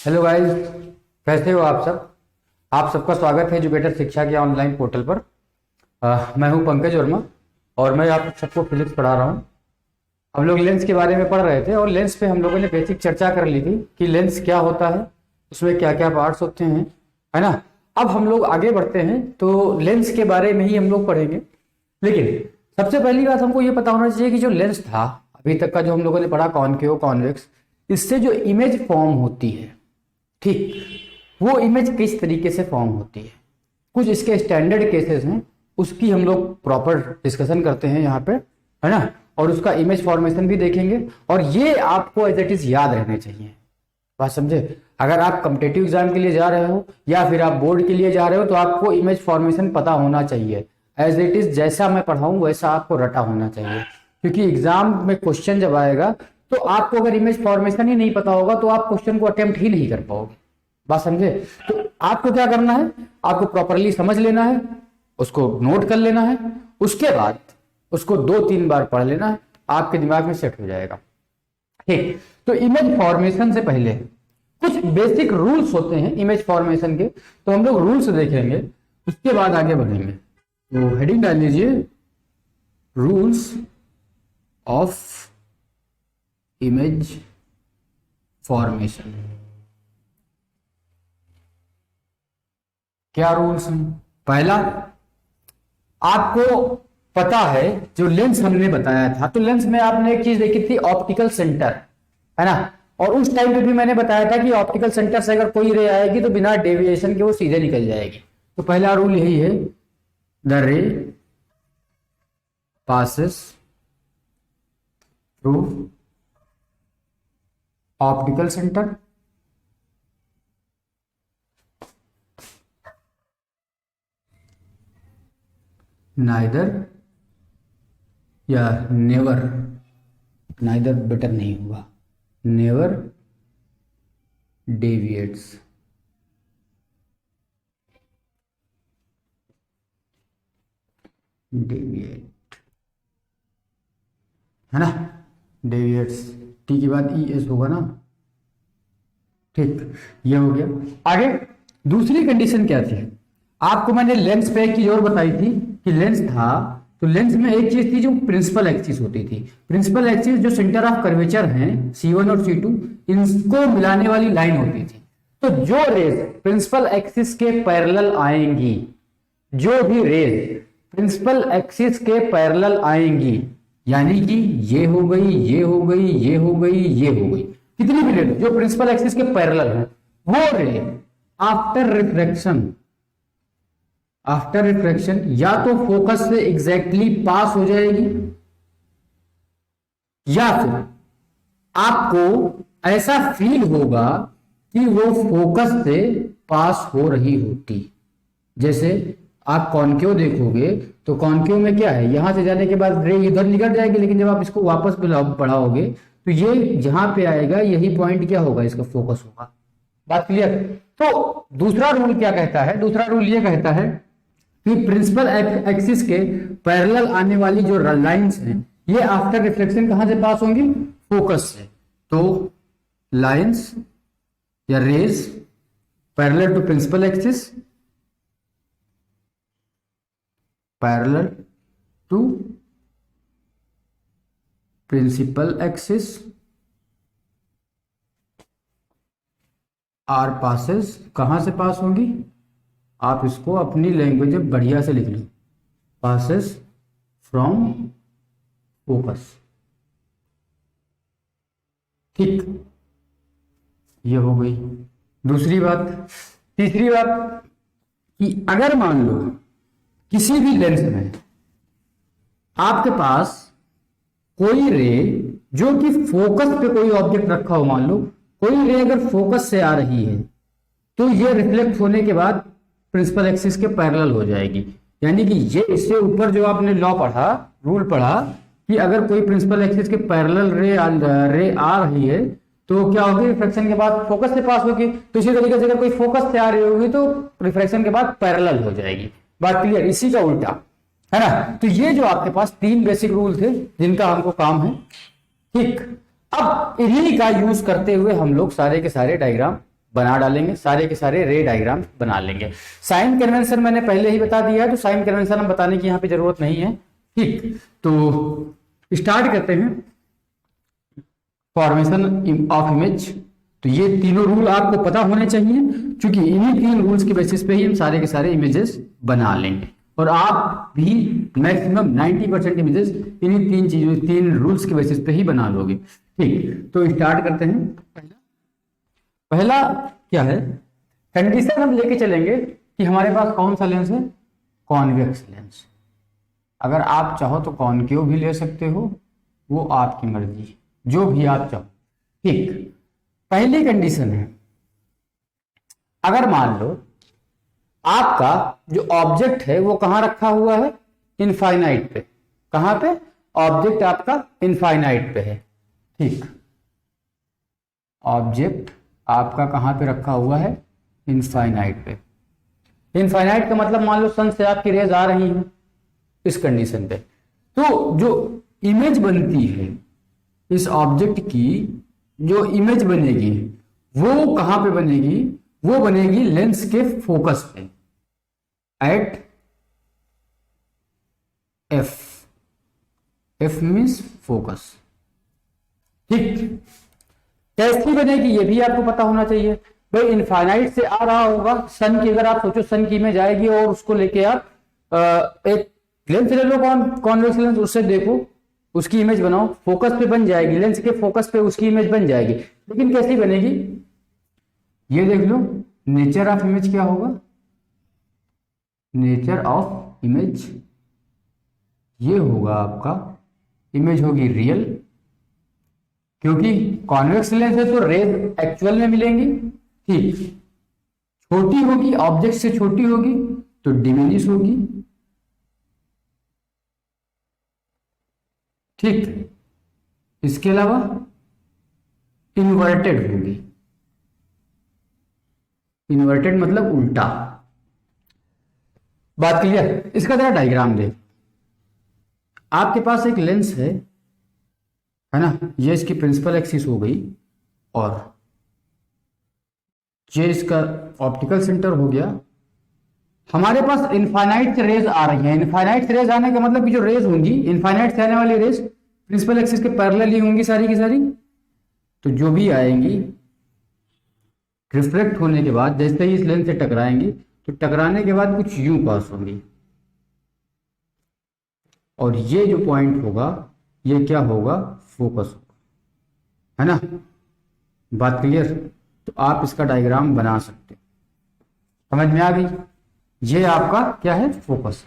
Hello guys, कैसे हो आप सब। आप सबका स्वागत है एजुकेटर शिक्षा के ऑनलाइन पोर्टल पर। मैं हूं पंकज वर्मा और मैं आप सबको फिजिक्स पढ़ा रहा हूं। हम लोग लेंस के बारे में पढ़ रहे थे और लेंस पे हम लोगों ने बेसिक चर्चा कर ली थी कि लेंस क्या होता है, उसमें क्या क्या पार्ट्स होते हैं, है ना। अब हम लोग आगे बढ़ते हैं तो लेंस के बारे में ही हम लोग पढ़ेंगे। लेकिन सबसे पहली बात हमको ये पता होना चाहिए कि जो लेंस था अभी तक का, जो हम लोगों ने पढ़ा कॉनकेव कॉन्वेक्स, इससे जो इमेज फॉर्म होती है, ठीक, वो इमेज किस तरीके से फॉर्म होती है, कुछ इसके स्टैंडर्ड केसेस हैं, उसकी हम लोग प्रॉपर डिस्कशन करते हैं यहाँ पे, है ना। और उसका इमेज फॉर्मेशन भी देखेंगे और ये आपको एज इट इज याद रहने चाहिए। बात समझे। अगर आप कॉम्पिटिटिव एग्जाम के लिए जा रहे हो या फिर आप बोर्ड के लिए जा रहे हो तो आपको इमेज फॉर्मेशन पता होना चाहिए। एज इट इज जैसा मैं पढ़ाऊं वैसा आपको रटा होना चाहिए, क्योंकि एग्जाम में क्वेश्चन जब आएगा तो आपको अगर इमेज फॉर्मेशन ही नहीं पता होगा तो आप क्वेश्चन को अटेम्प्ट ही नहीं कर पाओगे। बात समझे। तो आपको क्या करना है, आपको प्रॉपरली समझ लेना है, उसको नोट कर लेना है, उसके बाद उसको 2-3 बार पढ़ लेना है, आपके दिमाग में सेट हो जाएगा। ठीक। तो इमेज फॉर्मेशन से पहले कुछ बेसिक रूल्स होते हैं इमेज फॉर्मेशन के, तो हम लोग रूल्स देखेंगे, उसके बाद आगे बढ़ेंगे। तो हेडिंग डाल लीजिए, रूल्स ऑफ इमेज फॉर्मेशन। क्या रूल्स हैं। पहला, आपको पता है जो लेंस हमने बताया था, तो लेंस में आपने एक चीज देखी थी, ऑप्टिकल सेंटर, है ना। और उस टाइम पे भी मैंने बताया था कि ऑप्टिकल सेंटर से अगर कोई रे आएगी तो बिना डेविएशन के वो सीधे निकल जाएगी। तो पहला रूल यही है, the ray passes through optical centre neither, या नेवर, नाइदर बेटर नहीं होगा, नेवर डेविएट्स, डेविएट, है ना, डेविएट्स, टी की बाद ई एस होगा ना। ठीक, ये हो गया। आगे दूसरी कंडीशन क्या थी, आपको मैंने लेंस पे एक चीज और बताई थी कि लेंस था तो लेंस में एक चीज थी जो प्रिंसिपल एक्सिस होती थी। प्रिंसिपल एक्सिस जो सेंटर ऑफ कर्वेचर हैं C1 और C2, इनको मिलाने वाली लाइन होती थी। तो जो रेज प्रिंसिपल एक्सिस के पैरेलल आएंगी, जो भी रेज प्रिंसिपल एक्सिस के पैरेलल आएंगी, यानी कि ये हो गई, ये हो गई, ये हो गई, ये हो गई, कितनी भी रेज जो प्रिंसिपल एक्सिस के पैरेलल है, वो रे आफ्टर रिफ्रैक्शन, आफ्टर रिफ्रैक्शन या तो फोकस से एग्जैक्टली पास हो जाएगी, या फिर आपको ऐसा फील होगा कि वो फोकस से पास हो रही होती। जैसे आप कॉनकेव देखोगे तो कॉनकेव में क्या है, यहां से जाने के बाद रे इधर निकल जाएगी, लेकिन जब आप इसको वापस बढ़ाओगे तो ये जहां पे आएगा, यही पॉइंट क्या होगा, इसका फोकस होगा। बात क्लियर। तो दूसरा रूल क्या कहता है, दूसरा रूल ये कहता है कि प्रिंसिपल एक्सिस के पैरेलल आने वाली जो लाइंस हैं, ये आफ्टर रिफ्लेक्शन कहां से पास होंगी, फोकस से। तो लाइंस या rays parallel to principal axis, parallel to principal axis or passes, कहां से पास होंगी, आप इसको अपनी लैंग्वेज में बढ़िया से लिख लो, पासेस फ्रॉम फोकस। ठीक, ये हो गई दूसरी बात। तीसरी बात कि अगर मान लो किसी भी लेंस में आपके पास कोई रे जो कि फोकस पे कोई ऑब्जेक्ट रखा हो, मान लो कोई रे अगर फोकस से आ रही है तो ये रिफ्लेक्ट होने के बाद प्रिंसिपल एक्सिस के पैरेलल हो जाएगी। यानी कि ये इससे ऊपर जो आपने लॉ पढ़ा, रूल पढ़ा कि अगर कोई प्रिंसिपल एक्सिस के पैरेलल रे आ रही है तो क्या होगी, रिफ्रैक्शन के बाद फोकस से पास होगी। तो इसी तरीके से अगर कोई फोकस से आ रही होगी तो रिफ्रैक्शन के बाद पैरेलल हो जाएगी। बात क्लियर, इसी का उल्टा, है ना। तो ये जो आपके पास 3 बेसिक रूल थे जिनका हमको काम है। ठीक, अब इन्हीं का यूज करते हुए हम लोग सारे के सारे डायग्राम बना डालेंगे, सारे के सारे रे डायग्राम बना लेंगे। साइन कन्वेंशन मैंने पहले ही बता दिया है, तो साइन कन्वेंशन हम बताने की यहाँ पे जरूरत नहीं है। ठीक, तो स्टार्ट करते हैं। फॉर्मेशन ऑफ इमेज, तो ये तीनों रूल आपको पता होने चाहिए, क्योंकि इन्हीं तीन रूल्स के बेसिस पे ही हम सारे के सारे इमेजेस बना लेंगे। और आप भी मैक्सिमम 90% इमेजेस इन्हीं तीन चीजों, तीन रूल्स के बेसिस पे ही बना लोगे। ठीक, तो स्टार्ट करते हैं। पहला क्या है, कंडीशन हम लेके चलेंगे कि हमारे पास कौन सा लेंस है, कॉन्वेक्स लेंस। अगर आप चाहो तो कॉनकेव भी ले सकते हो, वो आपकी मर्जी, जो भी आप चाहो। ठीक, पहली कंडीशन है, अगर मान लो आपका जो ऑब्जेक्ट है वो कहां रखा हुआ है, इनफाइनाइट पे। कहां पे? ऑब्जेक्ट आपका इनफाइनाइट पे है। ठीक, ऑब्जेक्ट आपका कहां पे रखा हुआ है, इनफाइनाइट पे। इनफाइनाइट का मतलब मान लो सन से आपकी रेज आ रही है इस कंडीशन पे, तो जो इमेज बनती है इस ऑब्जेक्ट की, जो इमेज बनेगी वो कहां पे बनेगी, वो बनेगी लेंस के फोकस पे, at F. F means focus. ठीक, कैसी बनेगी ये भी आपको पता होना चाहिए। भाई इनफाइनाइट से आ रहा होगा सन की, अगर आप सोचो सन की इमेज आएगी और उसको लेके आप एक लेंस ले लो, कॉन्वेक्स लेंस, उससे देखो, उसकी इमेज बनाओ, फोकस पे बन जाएगी, लेंस के फोकस पे उसकी इमेज बन जाएगी। लेकिन कैसी बनेगी ये देख लो। नेचर ऑफ इमेज क्या होगा, नेचर ऑफ इमेज ये होगा आपका, इमेज होगी रियल, क्योंकि कॉन्वेक्स लेंस है तो रेज एक्चुअल में मिलेंगी। ठीक, छोटी होगी, ऑब्जेक्ट से छोटी होगी तो डिमिनिश होगी। ठीक, इसके अलावा इन्वर्टेड होगी। इन्वर्टेड मतलब उल्टा। बात क्लियर? इसका जरा डायग्राम देख। आपके पास एक लेंस है ना, ये इसकी प्रिंसिपल एक्सिस हो गई, और ये इसका ऑप्टिकल सेंटर हो गया। हमारे पास इनफाइनाइट से रेज आ रही है। इनफाइनाइट से रेज आने का मतलब कि जो रेज होंगी, इनफाइनाइट से आने वाली रेज प्रिंसिपल एक्सिस के पैरेलल ही होंगी सारी की सारी। तो जो भी आएंगी रिफ्लेक्ट होने के बाद जैसे ही इस लेंस से टकराएंगी, तो टकराने के बाद कुछ यूं पास होंगी, और ये जो पॉइंट होगा ये क्या होगा, फोकस होगा, है ना। बात क्लियर? तो आप इसका डायग्राम बना सकते हो, समझ में आ गई। ये आपका क्या है, फोकस।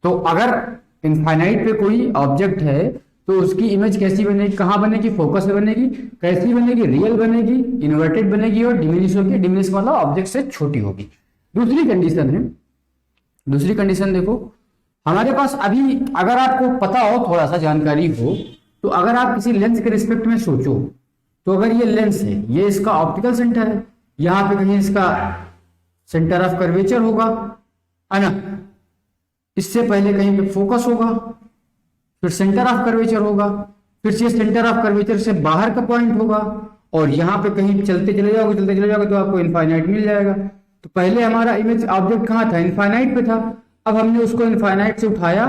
तो अगर इनफाइनाइट पे कोई ऑब्जेक्ट है तो उसकी इमेज कैसी बनेगी, कहां बनेगी, फोकस में बनेगी। कैसी बनेगी, रियल बनेगी, इन्वर्टेड बनेगी और डिमिनिश होगी। डिमिनिश मतलब ऑब्जेक्ट से छोटी होगी। दूसरी कंडीशन है, दूसरी कंडीशन देखो, हमारे पास अभी अगर आपको पता हो, थोड़ा सा जानकारी हो, तो अगर आप किसी लेंस के रिस्पेक्ट में सोचो, तो अगर ये लेंस है, ये इसका ऑप्टिकल सेंटर है, यहां पे कहीं इसका सेंटर ऑफ कर्वेचर होगा, है ना। इससे पहले कहीं पे फोकस होगा, फिर सेंटर ऑफ कर्वेचर होगा, फिर से सेंटर ऑफ कर्वेचर से बाहर का पॉइंट होगा, और यहां पे कहीं चलते चले जाओगे तो आपको इनफाइनाइट मिल जाएगा। तो पहले हमारा इमेज ऑब्जेक्ट कहां था, इनफाइनाइट पे था। अब हमने उसको इनफाइनाइट से उठाया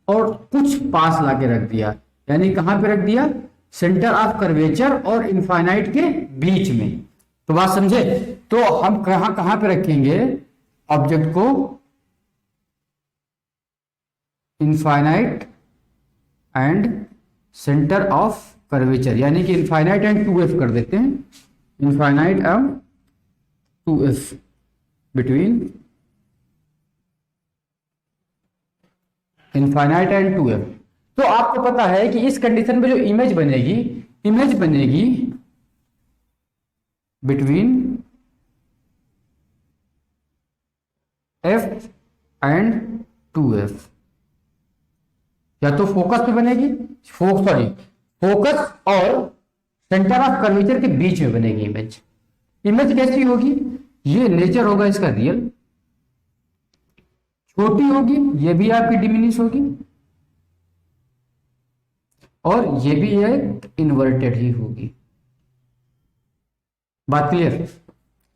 और कुछ पास लाके रख दिया, यानी कहां पे रख दिया, सेंटर ऑफ कर्वेचर और इनफाइनाइट के बीच में। तो बात समझे? तो हम कहां कहां पे रखेंगे ऑब्जेक्ट को, infinite and centre of curvature, यानी कि इनफाइनाइट एंड 2f कर देते हैं, infinite and 2f, between infinite and 2f। तो आपको पता है कि इस कंडीशन में जो इमेज बनेगी बिटवीन f एंड 2f, या तो फोकस पे बनेगी, फोकस और सेंटर ऑफ कर्वेचर के बीच में बनेगी इमेज। इमेज कैसी होगी, ये नेचर होगा इसका रियल, छोटी होगी, ये भी आपकी डिमिनिश होगी, और ये भी एक इन्वर्टेड ही होगी। बात क्लियर?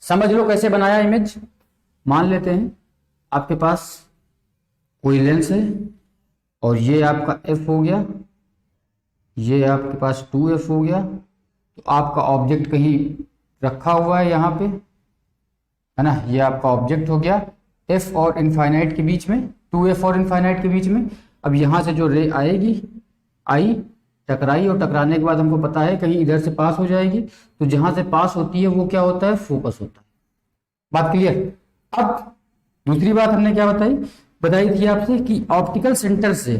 समझ लो कैसे बनाया इमेज। मान लेते हैं आपके पास कोई लेंस है और ये आपका एफ हो गया, ये आपके पास 2f हो गया। तो आपका ऑब्जेक्ट कहीं रखा हुआ है यहाँ पे, है ना, ये आपका ऑब्जेक्ट हो गया f और इनफाइनाइट के बीच में, 2f और इनफाइनाइट के बीच में। अब यहाँ से जो रे आएगी, आई, टकराई, और टकराने के बाद हमको पता है कहीं इधर से पास हो जाएगी। तो जहाँ से पास होती है वो क्या होता है, फोकस होता है। बात क्लियर। अब दूसरी बात हमने क्या बताई थी आपसे कि ऑप्टिकल सेंटर से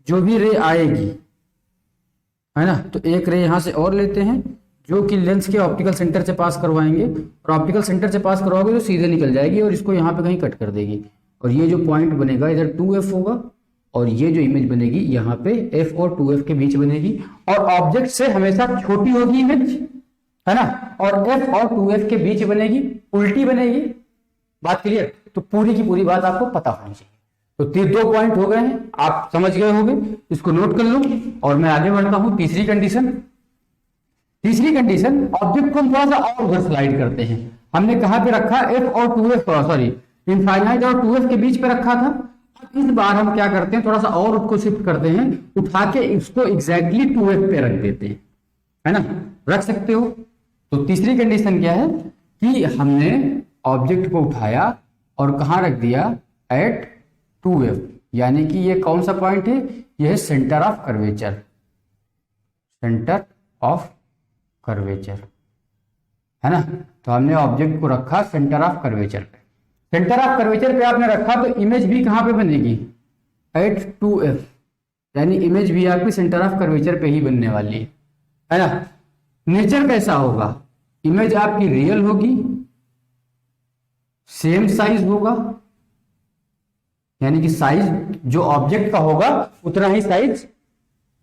जो भी रे आएगी, है ना, तो एक रे यहाँ से और लेते हैं जो कि लेंस के ऑप्टिकल सेंटर से पास करवाएंगे, और ऑप्टिकल सेंटर से पास करवाओगे तो सीधे निकल जाएगी और इसको यहाँ पे कहीं कट कर देगी। और ये जो पॉइंट बनेगा इधर 2f होगा, और ये जो इमेज बनेगी यहाँ पे f और 2f के बीच बनेगी। और ऑब्जेक्ट से हमेशा छोटी होगी इमेज, है ना, और f और 2f के बीच बनेगी, उल्टी बनेगी। बात क्लियर। तो पूरी की पूरी बात आपको पता होनी चाहिए। तो 2 पॉइंट हो गए हैं, आप समझ गए होंगे, इसको नोट कर लो। और मैं आगे बढ़ता हूं। तीसरी कंडीशन, ऑब्जेक्ट को हम थोड़ा सा और उधर स्लाइड करते हैं। हमने कहां पे रखा, f और 2f, सॉरी, इनफाइनाइट और 2f के बीच पे रखा था। अब इस बार हम क्या करते हैं, थोड़ा सा और उसको शिफ्ट करते हैं, उठा के इसको एग्जैक्टली 2f पे रख देते हैं, है ना, रख सकते हो। तो तीसरी कंडीशन क्या है कि हमने ऑब्जेक्ट को उठाया और कहां रख दिया, एट 2f, यानी कि ये कौन सा पॉइंट है, ये है centre of curvature, centre of curvature, है ना। तो हमने ऑब्जेक्ट को रखा सेंटर ऑफ कर्वेचर पे। सेंटर ऑफ कर्वेचर पे आपने रखा तो इमेज भी कहां पे बनेगी, एट 2f, यानी इमेज भी आपकी सेंटर ऑफ कर्वेचर पे ही बनने वाली है ना। नेचर कैसा होगा, इमेज आपकी रियल होगी, सेम साइज होगा, यानी कि साइज जो ऑब्जेक्ट का होगा उतना ही साइज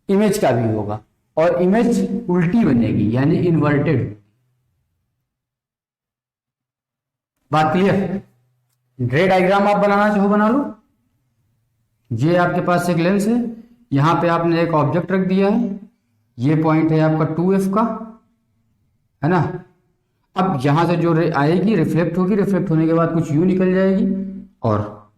इमेज का भी होगा, और इमेज उल्टी बनेगी यानी इन्वर्टेड। बात क्लियर। रे डायग्राम आप बनाना चाहो बना लो। ये आपके पास एक लेंस है, यहां पे आपने एक ऑब्जेक्ट रख दिया है, ये पॉइंट है आपका 2f का, है ना। अब यहां से जो रे आएगी रिफ्लेक्ट होगी, रिफ्लेक्ट होने के बाद कुछ यूं निकल जाएगी, और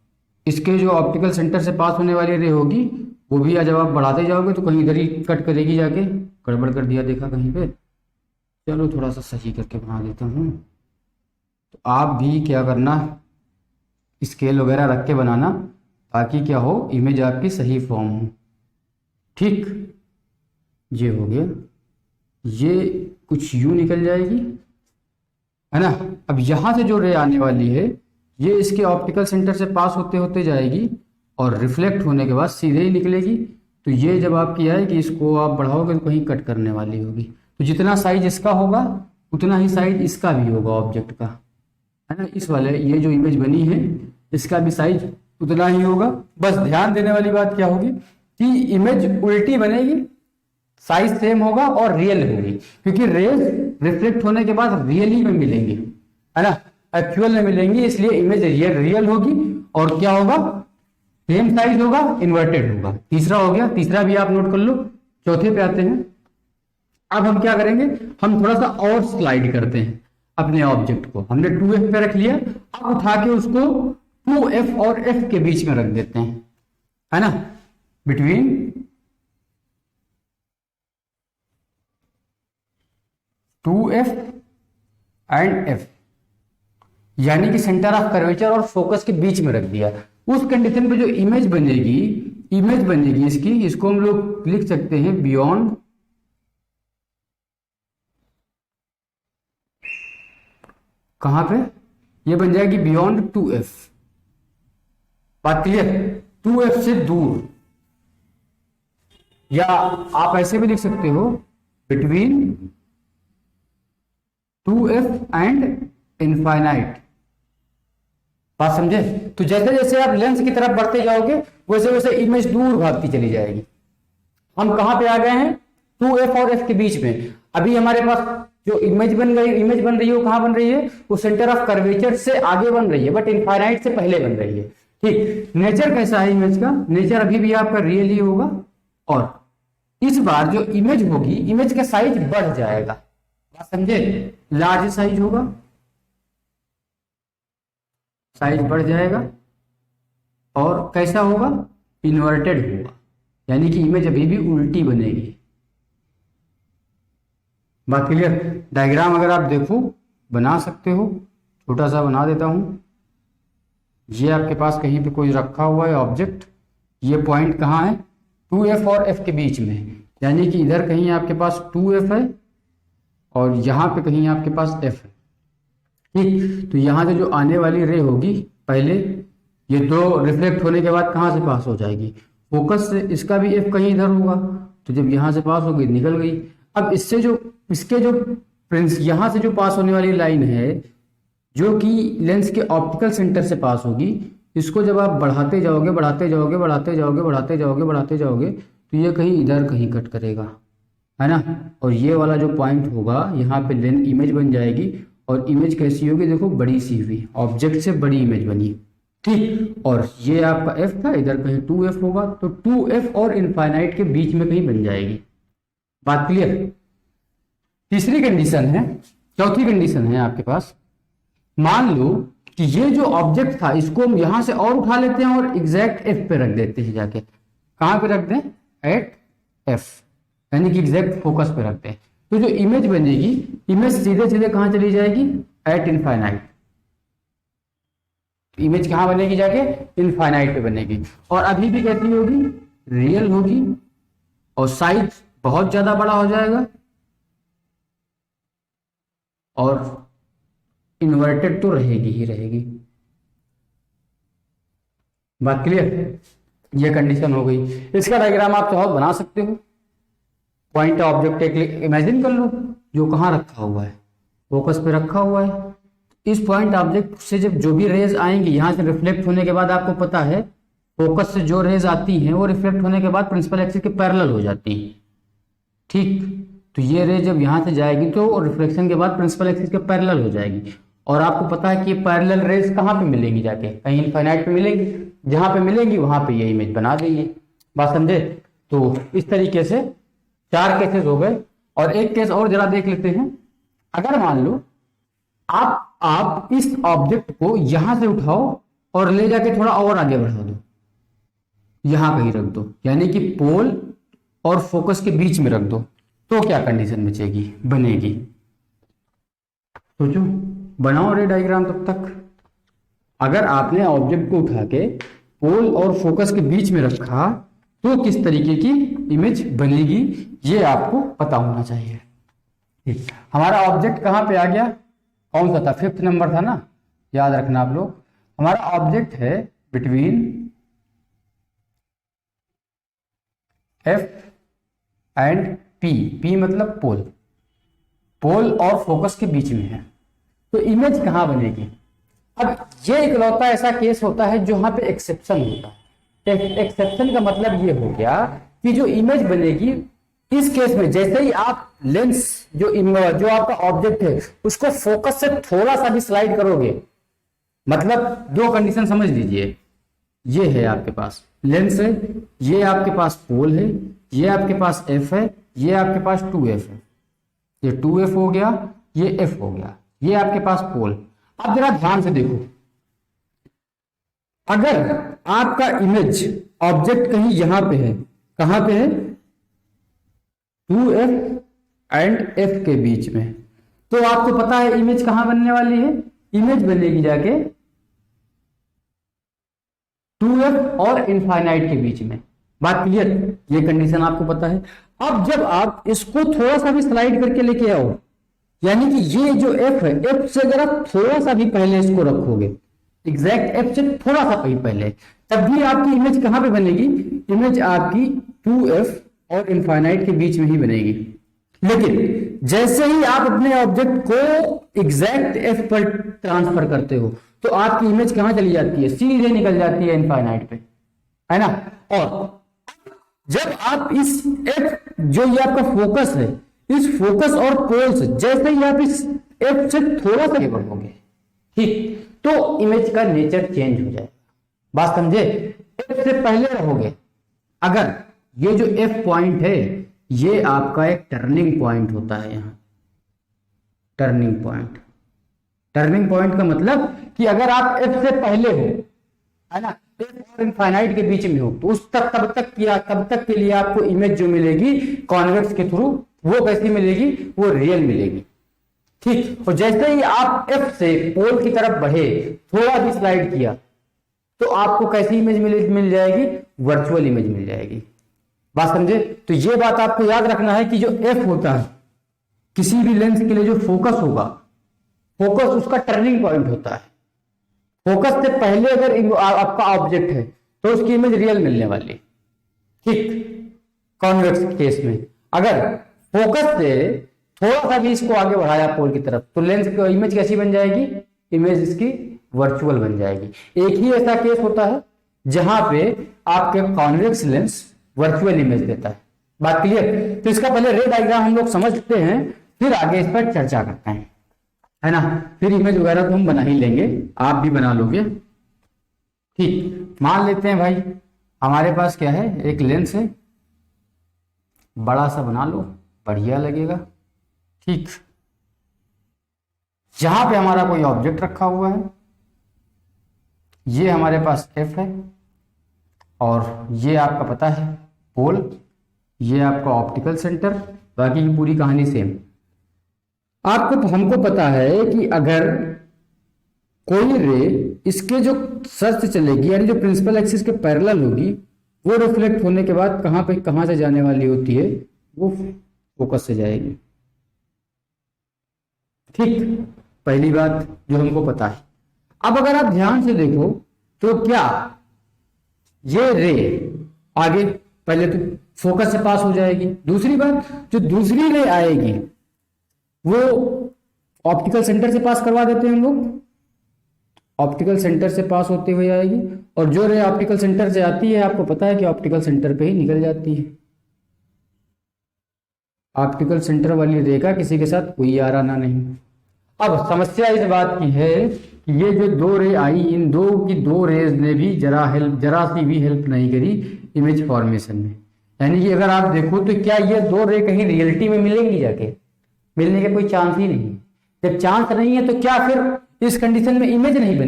इसके जो ऑप्टिकल सेंटर से पास होने वाली रे होगी वो भी जब आप बढ़ाते जाओगे तो कहीं इधर ही कट करेगी जाके। गड़बड़ कर दिया देखा कहीं पे, चलो थोड़ा सा सही करके बना देता हूँ। तो आप भी क्या करना, स्केल वगैरह रख के बनाना ताकि क्या हो, इमेज आपकी सही फॉर्म हो। ठीक, ये हो गया, ये कुछ यूं निकल जाएगी, है ना। अब यहां से जो रे आने वाली है ये इसके ऑप्टिकल सेंटर से पास होते होते जाएगी और रिफ्लेक्ट होने के बाद सीधे ही निकलेगी। तो ये जब आपकी आएगी इसको आप बढ़ाओगे तो कहीं कट करने वाली होगी। तो जितना साइज इसका होगा उतना ही साइज इसका भी होगा ऑब्जेक्ट का, है ना। इस वाले ये जो इमेज बनी है इसका भी साइज उतना ही होगा। बस ध्यान देने वाली बात क्या होगी कि इमेज उल्टी बनेगी, साइज सेम होगा और रियल होगी, क्योंकि रेज रिफ्लेक्ट होने के बाद रियली में मिलेंगी, है ना, एक्चुअल में मिलेंगी, इसलिए इमेज रियल होगी। और क्या होगा, सेम साइज होगा, इन्वर्टेड होगा। तीसरा हो गया, तीसरा भी आप नोट कर लो। चौथे पे आते हैं। अब हम क्या करेंगे, हम थोड़ा सा और स्लाइड करते हैं अपने ऑब्जेक्ट को। हमने 2f पे रख लिया, अब उठा के उसको 2f और f के बीच में रख देते हैं, है ना, बिटवीन 2f एंड f, यानी कि सेंटर ऑफ कर्वेचर और फोकस के बीच में रख दिया। उस कंडीशन पे जो इमेज बनेगी इसकी, इसको हम लोग लिख सकते हैं बियॉन्ड कहां पे, ये बन जाएगी बियॉन्ड 2f। बात क्लियर, 2f से दूर, या आप ऐसे भी लिख सकते हो बिटवीन 2f एंड इनफाइनाइट। बात समझे। तो जैसे जैसे आप लेंस की तरफ बढ़ते जाओगे वैसे वैसे इमेज दूर भागती चली जाएगी। हम कहां पे आ गए हैं, 2f और f के बीच में। अभी हमारे पास जो इमेज बन रही है वो कहां बन रही है, वो सेंटर ऑफ कर्वेचर से आगे बन रही है, बट इनफाइनाइट से पहले बन रही है। ठीक, नेचर कैसा है इमेज का, नेचर अभी भी आपका रियल ही होगा, और इस बार जो इमेज होगी, इमेज का साइज बढ़ जाएगा। बात समझे, लार्ज साइज होगा, साइज बढ़ जाएगा और कैसा होगा, इन्वर्टेड होगा, यानी कि इमेज अभी भी उल्टी बनेगी। बात क्लियर। डायग्राम अगर आप देखो बना सकते हो, छोटा सा बना देता हूं। ये आपके पास कहीं पे कोई रखा हुआ है ऑब्जेक्ट, ये पॉइंट कहाँ है, 2f और f के बीच में, यानी कि इधर कहीं आपके पास 2f है और यहाँ पे कहीं आपके पास f है। ठीक, तो यहाँ से जो आने वाली रे होगी, पहले ये दो रिफ्लेक्ट होने के बाद कहाँ से पास हो जाएगी, फोकस से। इसका भी f कहीं इधर होगा, तो जब यहाँ से पास हो गई निकल गई। अब इससे जो इसके जो यहाँ से जो पास होने वाली लाइन है, जो कि लेंस के ऑप्टिकल सेंटर से पास होगी, इसको जब आप बढ़ाते जाओगे बढ़ाते जाओगे बढ़ाते जाओगे बढ़ाते जाओगे बढ़ाते जाओगे, तो ये कहीं इधर कहीं कट करेगा, है ना। और ये वाला जो पॉइंट होगा, यहाँ पे लेंस इमेज बन जाएगी। और इमेज कैसी होगी, देखो बड़ी सी हुई, ऑब्जेक्ट से बड़ी इमेज बनी। ठीक, और ये आपका f था, इधर कहीं 2f होगा, तो 2f और इनफाइनाइट के बीच में कहीं बन जाएगी। बात क्लियर। तीसरी कंडीशन है, चौथी कंडीशन है आपके पास, मान लो कि ये जो ऑब्जेक्ट था इसको हम यहां से और उठा लेते हैं और एग्जैक्ट f पे रख देते हैं, जाके कहां पे रख दें, एट f, यानी कि एग्जैक्ट फोकस पे रखते हैं। तो जो इमेज बनेगी, इमेज सीधे सीधे कहां चली जाएगी, एट इनफाइनाइट। इमेज कहां बनेगी, जाके इनफाइनाइट पे बनेगी। और अभी भी कहती होगी रियल होगी और साइज बहुत ज्यादा बड़ा हो जाएगा और इन्वर्टेड तो रहेगी ही रहेगी। बात क्लियर। ये कंडीशन हो गई। इसका डायग्राम आप चाहो बना सकते हो। पॉइंट ऑब्जेक्ट एक इमेजिन कर लो, जो कहाँ रखा हुआ है, फोकस पे रखा हुआ है। इस पॉइंट ऑब्जेक्ट से जब जो भी रेज आएंगी, यहां से रिफ्लेक्ट होने के बाद आपको पता है फोकस से जो रेज आती हैं वो रिफ्लेक्ट होने के बाद प्रिंसिपल एक्सिस के पैरेलल हो जाती हैं। ठीक, तो ये रे जब यहां से जाएगी तो रिफ्लेक्शन के बाद प्रिंसिपल एक्सिस के पैरेलल हो जाएगी। और आपको पता है कि ये पैरेलल रेज कहाँ पे मिलेंगी, जाके कहीं इनफाइनाइट पे मिलेंगी। जहां पे मिलेंगी वहां पे ये इमेज बना देंगे। बात समझे। तो इस तरीके से 4 केसेस हो गए। और एक केस और जरा देख लेते हैं। अगर मान लो आप इस ऑब्जेक्ट को यहां से उठाओ और ले जाके थोड़ा और आगे बढ़ा दो, यहां कहीं रख दो, यानी कि पोल और फोकस के बीच में रख दो, तो क्या कंडीशन बचेगी, बनेगी। सोचो, बनाओ रे डायग्राम तब तक। अगर आपने ऑब्जेक्ट को उठा के पोल और फोकस के बीच में रखा तो किस तरीके की इमेज बनेगी, ये आपको पता होना चाहिए। हमारा ऑब्जेक्ट कहां पे आ गया, कौन सा था, 5th नंबर था ना, याद रखना आप लोग। हमारा ऑब्जेक्ट है बिटवीन F एंड P मतलब पोल, पोल और फोकस के बीच में है। तो इमेज कहां बनेगी। अब ये इकलौता ऐसा केस होता है जहां पे एक्सेप्शन होता है। एक्सेप्शन का मतलब ये हो गया कि जो इमेज बनेगी इस केस में, जैसे ही आप लेंस जो आपका ऑब्जेक्ट है उसको फोकस से थोड़ा सा भी स्लाइड करोगे, मतलब 2 कंडीशन समझ लीजिए। ये है आपके पास लेंस है, ये आपके पास पोल है, ये आपके पास f है, ये आपके पास 2f है। ये 2f हो गया, ये f हो गया, ये आपके पास पोल। अब जरा ध्यान से देखो, अगर आपका इमेज ऑब्जेक्ट कहीं यहां पे है, कहां पे है, 2f एंड f के बीच में, तो आपको पता है इमेज कहां बनने वाली है, इमेज बनेगी जाके 2f और इनफाइनाइट के बीच में। बात क्लियर, ये कंडीशन आपको पता है। अब जब आप इसको थोड़ा सा भी स्लाइड करके लेके आओ, यानी कि ये जो f है, f से अगर आप थोड़ा सा भी पहले इसको रखोगे, एग्जैक्ट f से थोड़ा सा पहले, तब भी आपकी इमेज कहां पे बनेगी, इमेज आपकी 2f और इनफाइनाइट के बीच में ही बनेगी। लेकिन जैसे ही आप अपने ऑब्जेक्ट को एग्जैक्ट f पर ट्रांसफर करते हो तो आपकी इमेज कहां चली जाती है, सीधे निकल जाती है इनफाइनाइट पे, है ना। और जब आप इस f, जो ये आपका फोकस है, इस फोकस और पोल से जैसे ही आप इस f से थोड़ा सा आगे बढ़ोगे, ठीक, तो इमेज का नेचर चेंज हो जाएगा। बात समझे। f से पहले रहोगे, अगर ये जो f पॉइंट है ये आपका एक टर्निंग पॉइंट होता है, यहां टर्निंग पॉइंट, टर्निंग पॉइंट का मतलब कि अगर आप एफ से पहले हो, है ना, एफ और इनफाइनाइट के बीच में हो, तो उस तक तब तक के लिए आपको इमेज जो मिलेगी कॉन्वेक्स के थ्रू, वो कैसी मिलेगी, वो रियल मिलेगी। ठीक, और जैसे ही आप एफ से पोल की तरफ बढ़े, थोड़ा भी स्लाइड किया, तो आपको कैसी इमेज मिल जाएगी, वर्चुअल इमेज मिल जाएगी। बात समझे? तो ये बात आपको याद रखना है कि जो एफ होता है किसी भी लेंस के लिए, जो फोकस होगा, फोकस उसका टर्निंग पॉइंट होता है। फोकस से पहले अगर आपका ऑब्जेक्ट है तो उसकी इमेज रियल मिलने वाली। ठीक, कॉन्वेक्स केस में अगर फोकस से थोड़ा सा भी इसको आगे बढ़ाया पोल की तरफ, तो लेंस की इमेज कैसी बन जाएगी, इमेज इसकी वर्चुअल बन जाएगी। एक ही ऐसा केस होता है जहां पे आपके कॉन्वेक्स लेंस वर्चुअल इमेज देता है। बात क्लियर? तो इसका पहले रे डायग्राम हम लोग समझते हैं, फिर आगे इस पर चर्चा करते हैं, है ना। फिर इमेज वगैरह तो हम बना ही लेंगे, आप भी बना लोगे। ठीक, मान लेते हैं भाई हमारे पास क्या है, एक लेंस है, बड़ा सा बना लो, बढ़िया लगेगा। ठीक, जहां पे हमारा कोई ऑब्जेक्ट रखा हुआ है, ये हमारे पास एफ है, और ये आपका पता है पोल, ये आपका ऑप्टिकल सेंटर, बाकी की पूरी कहानी सेम। आपको हमको पता है कि अगर कोई रे इसके जो सर से चलेगी, यानी जो प्रिंसिपल एक्सिस के पैरेलल होगी, वो रिफ्लेक्ट होने के बाद कहां से जाने वाली होती है, वो फोकस से जाएगी। ठीक, पहली बात जो हमको पता है। अब अगर आप ध्यान से देखो तो क्या ये रे आगे पहले तो फोकस से पास हो जाएगी। दूसरी बात, जो दूसरी रे आएगी वो ऑप्टिकल सेंटर से पास करवा देते हैं हम लोग, ऑप्टिकल सेंटर से पास होते हुए आएगी, और जो रे ऑप्टिकल सेंटर से आती है आपको पता है कि ऑप्टिकल सेंटर पे ही निकल जाती है। ऑप्टिकल सेंटर वाली रे का किसी के साथ कोई आना नहीं। अब समस्या इस बात की है कि ये जो दो रे आई, इन दो रेज ने भी जरा सी भी हेल्प नहीं करी इमेज फॉर्मेशन में। यानी कि अगर आप देखो तो क्या ये दो रे कहीं रियलिटी में मिलेंगी, जाके मिलने का कोई चांस ही नहीं। जब चांस नहीं है तो क्या फिर इस कंडीशन में इमेज नहीं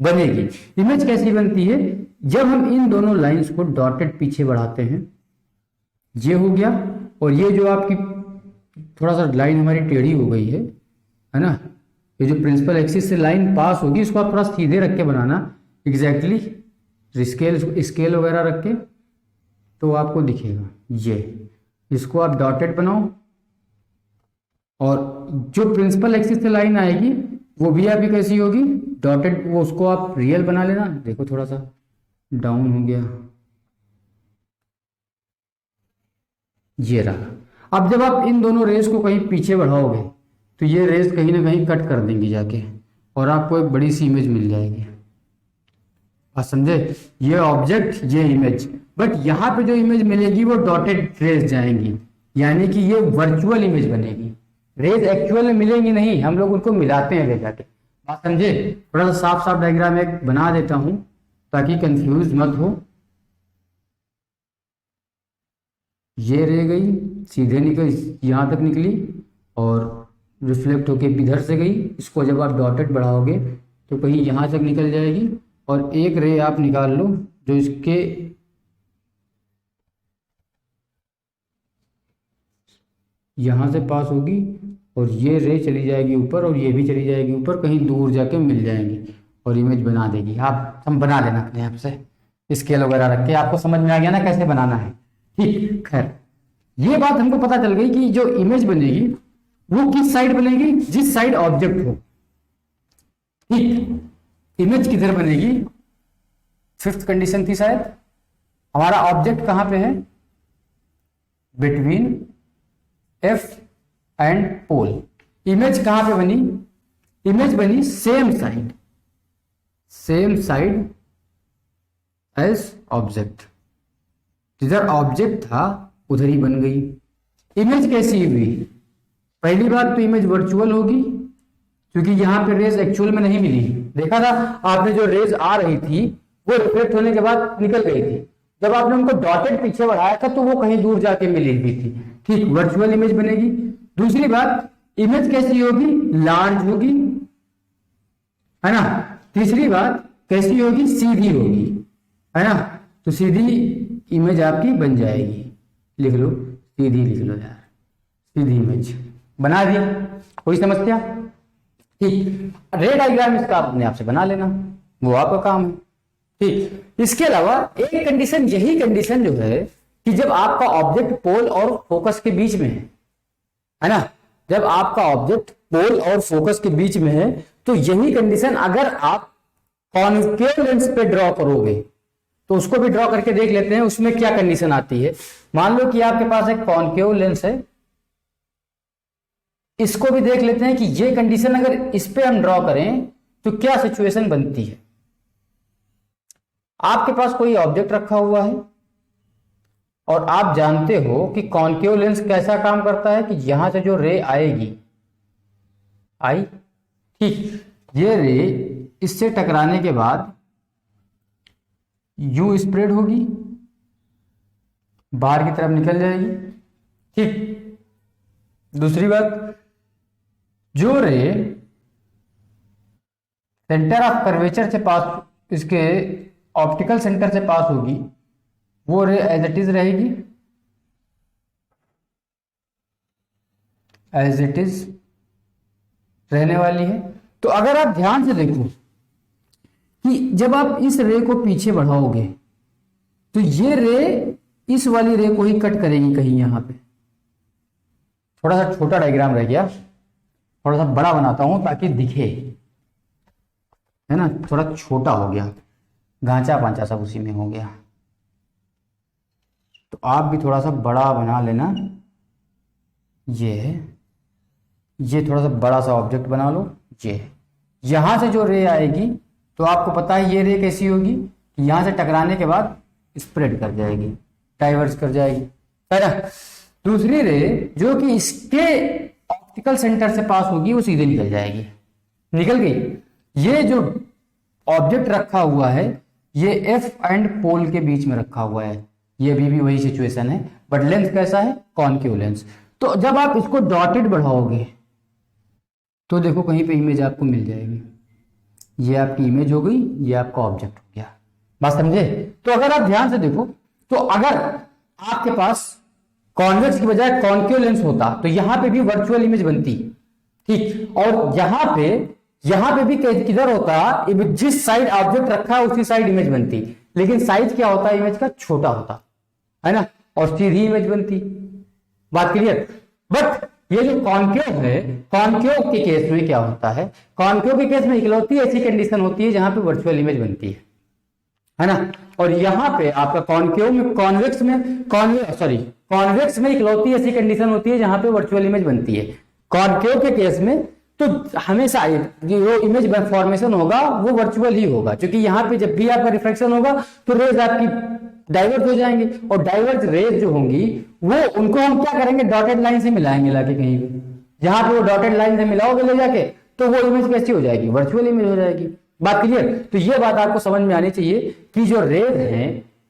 बनेगी। इमेज कैसी बनती है, जब हम इन दोनों लाइंस को डॉटेड पीछे बढ़ाते हैं, ये हो गया, और ये जो आपकी थोड़ा सा लाइन हमारी टेढ़ी हो गई है ना, ये जो प्रिंसिपल एक्सिस से लाइन पास होगी, इसको आप थोड़ा सीधे रख के बनाना, एग्जैक्टली स्केल वगैरह रख के, तो आपको दिखेगा। ये इसको आप डॉटेड बनाओ, और जो प्रिंसिपल एक्सिस से लाइन आएगी वो भी आपकी कैसी होगी, डॉटेड। वो उसको आप रियल बना लेना। देखो थोड़ा सा डाउन हो गया, ये रहा। अब जब आप इन दोनों रेस को कहीं पीछे बढ़ाओगे तो ये रेस कहीं ना कहीं कट कर देंगी जाके, और आपको एक बड़ी सी इमेज मिल जाएगी। आप समझे? ये ऑब्जेक्ट, ये इमेज, बट यहाँ पे जो इमेज मिलेगी वो डॉटेड रेस जाएंगी, यानी कि ये वर्चुअल इमेज बनेगी। रेज एक्चुअल में मिलेंगी नहीं, हम लोग उनको मिलाते हैं ले जाके। बात समझे? थोड़ा सा साफ साफ डायग्राम एक बना देता हूं ताकि कंफ्यूज मत हो। ये रह गई, सीधे निकल यहाँ तक निकली और रिफ्लेक्ट होके इधर से गई। इसको जब आप डॉटेड बढ़ाओगे तो कहीं यहाँ तक निकल जाएगी, और एक रे आप निकाल लो जो इसके यहाँ से पास होगी, और ये रे चली जाएगी ऊपर, और ये भी चली जाएगी ऊपर, कहीं दूर जाके मिल जाएंगी और इमेज बना देगी। आप हम बना लेना अपने आप से, स्केल वगैरह रख के। आपको समझ में आ गया ना कैसे बनाना है? ठीक, खैर ये बात हमको पता चल गई कि जो इमेज बनेगी वो किस साइड बनेगी, जिस साइड ऑब्जेक्ट हो। ठीक, इमेज किधर बनेगी, फिफ्थ कंडीशन थी शायद, हमारा ऑब्जेक्ट कहां पे है, between F and pole. Image कहां पे बनी, इमेज बनी सेम साइड एज ऑब्जेक्ट। जिधर ऑब्जेक्ट था उधर ही बन गई। इमेज कैसी हुई, पहली बात तो इमेज वर्चुअल होगी, क्योंकि यहां पे रेज एक्चुअल में नहीं मिली। देखा था आपने, जो रेज आ रही थी वो रिफ्लेक्ट होने के बाद निकल गई थी। जब आपने उनको डॉटेड पीछे बढ़ाया था तो वो कहीं दूर जाके मिली हुई थी। ठीक, वर्चुअल इमेज बनेगी। दूसरी बात, इमेज कैसी होगी, लार्ज होगी, है ना। तीसरी बात कैसी होगी, सीधी होगी, है ना। तो सीधी इमेज आपकी बन जाएगी, लिख लो सीधी, लिख लो यार, सीधी इमेज बना दी। कोई समस्या? ठीक, रे डायग्राम इसका अपने आप से बना लेना, वो आपका काम है। ठीक, इसके अलावा एक कंडीशन, यही कंडीशन जो है कि जब आपका ऑब्जेक्ट पोल और फोकस के बीच में है ना, जब आपका ऑब्जेक्ट पोल और फोकस के बीच में है, तो यही कंडीशन अगर आप कॉन्केव लेंस पे ड्रॉ करोगे, तो उसको भी ड्रॉ करके देख लेते हैं उसमें क्या कंडीशन आती है। मान लो कि आपके पास एक कॉन्केव लेंस है, इसको भी देख लेते हैं कि ये कंडीशन अगर इस पे हम ड्रॉ करें तो क्या सिचुएशन बनती है। आपके पास कोई ऑब्जेक्ट रखा हुआ है और आप जानते हो कि कॉन्केव लेंस कैसा काम करता है कि यहां से जो रे आएगी, आई, ठीक, ये रे इससे टकराने के बाद यू स्प्रेड होगी, बाहर की तरफ निकल जाएगी। ठीक, दूसरी बात, जो रे सेंटर ऑफ कर्वेचर से पास, इसके ऑप्टिकल सेंटर से पास होगी, वो रे एज इट इज रहेगी, एज इट इज रहने वाली है। तो अगर आप ध्यान से देखो कि जब आप इस रे को पीछे बढ़ाओगे तो ये रे इस वाली रे को ही कट करेगी कहीं यहां पे। थोड़ा सा छोटा डायग्राम रह गया, थोड़ा सा बड़ा बनाता हूं ताकि दिखे, है ना, थोड़ा छोटा हो गया, गांचा पांचा सब उसी में हो गया। तो आप भी थोड़ा सा बड़ा बना लेना, ये थोड़ा सा बड़ा सा ऑब्जेक्ट बना लो। ये यहां से जो रे आएगी तो आपको पता है ये रे कैसी होगी कि यहां से टकराने के बाद स्प्रेड कर जाएगी, डाइवर्स कर जाएगी, है ना। दूसरी रे जो कि इसके ऑप्टिकल सेंटर से पास होगी वो सीधे निकल जाएगी, निकल गई। ये जो ऑब्जेक्ट रखा हुआ है ये एफ एंड पोल के बीच में रखा हुआ है, ये भी वही सिचुएशन है, बट लेंस कैसा है, कॉन्केव लेंस। तो जब आप इसको डॉटेड बढ़ाओगे तो देखो कहीं पे इमेज आपको मिल जाएगी, ये आपकी इमेज हो गई, ये आपका ऑब्जेक्ट हो गया। बात समझे? तो अगर आप ध्यान से देखो तो अगर आपके पास कॉन्वेक्स की बजाय कॉन्केव लेंस होता तो यहां पे भी वर्चुअल इमेज बनती, ठीक, और यहां पे भी किधर होता, जिस साइड ऑब्जेक्ट रखा है उसी साइड इमेज बनती, लेकिन साइज क्या होता है इमेज का, छोटा होता है ना, और सीधी इमेज बनती। बात क्लियर? बट ये जो कॉन्केव है, कॉन्केव के केस में क्या होता है, कॉन्केव के केस में इकलौती ऐसी कंडीशन होती है जहां पे वर्चुअल इमेज बनती है ना। और यहां पे आपका कॉन्केव में, कॉन्वेक्स में इकलौती ऐसी कंडीशन होती है जहां पे वर्चुअल इमेज बनती है। कॉन्केव के केस में तो हमेशा जो इमेज फॉर्मेशन होगा वो वर्चुअल ही होगा, क्योंकि यहाँ पे जब भी आपका रिफ्लेक्शन होगा तो रेज आपकी डाइवर्ट हो जाएंगे, और डाइवर्ट रेज जो होंगी वो उनको हम क्या करेंगे, डॉटेड लाइन से मिलाएंगे लाके कहीं भी, जहां पे वो डॉटेड लाइन से मिलाओगे ले जाके तो वो इमेज कैसी हो जाएगी, वर्चुअल इमेज हो जाएगी। बात क्लियर? तो ये बात आपको समझ में आनी चाहिए कि जो रेज हैं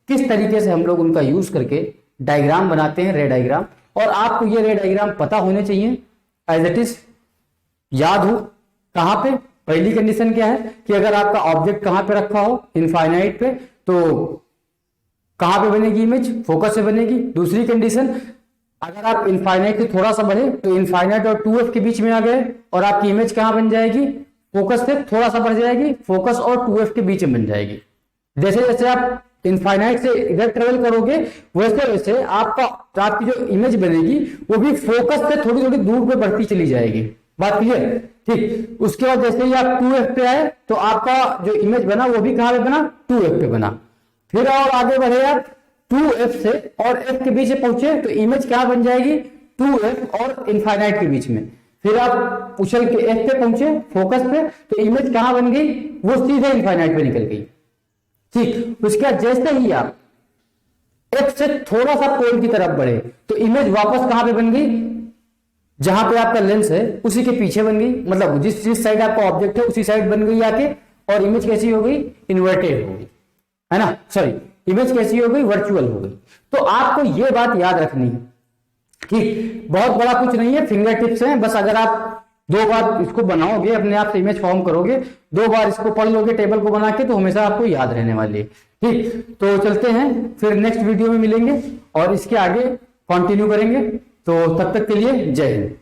किस तरीके से हम लोग उनका यूज करके डायग्राम बनाते हैं, रे डायग्राम, और आपको ये रे डायग्राम पता होने चाहिए, एज इट इज याद हो। कहां पे? पहली कंडीशन क्या है कि अगर आपका ऑब्जेक्ट कहां पे रखा हो, इनफाइनाइट पे, तो कहां पे बनेगी इमेज, फोकस से बनेगी। दूसरी कंडीशन, अगर आप इनफाइनाइट से थोड़ा सा बढ़े तो इनफाइनाइट और 2f के बीच में आ गए और आपकी इमेज कहां बन जाएगी, फोकस से थोड़ा सा बढ़ जाएगी, फोकस और 2f के बीच में बन जाएगी। जैसे जैसे आप इनफाइनाइट से इधर ट्रेवल करोगे वैसे वैसे आपकी जो इमेज बनेगी वो भी फोकस से थोड़ी थोड़ी दूर पे बढ़ती चली जाएगी। बात क्लियर? ठीक। उसके बाद जैसे ही आप 2f पे आए तो आपका जो इमेज बना वो भी कहां पे बना, 2f पे बना। फिर और आगे बढ़े आप 2f से और f के बीच पहुंचे तो इमेज क्या बन जाएगी, 2f और इनफाइनाइट के बीच में। फिर आप उछल के f पे पहुंचे, फोकस पे, तो इमेज कहां बन गई, वो सीधे इनफाइनाइट पे निकल गई। ठीक। उसके बाद जैसे ही आप f से थोड़ा सा पोल की तरफ बढ़े तो इमेज वापस कहां पे बन गई, जहां पे आपका लेंस है उसी के पीछे बन गई, मतलब जिस साइड आपका ऑब्जेक्ट है उसी साइड बन गई आके, और इमेज कैसी हो गई, इन्वर्टेड हो गई, है ना, सॉरी, इमेज कैसी हो गई, वर्चुअल हो गई। तो आपको यह बात याद रखनी है। ठीक, बहुत बड़ा कुछ नहीं है, फिंगर टिप्स हैं, बस अगर आप 2 बार इसको बनाओगे, अपने आप से इमेज फॉर्म करोगे, 2 बार इसको पढ़ लोगे टेबल को बना के, तो हमेशा आपको याद रहने वाली है। ठीक, तो चलते हैं, फिर नेक्स्ट वीडियो में मिलेंगे और इसके आगे कंटिन्यू करेंगे। तो तब तक के लिए जय हिंद।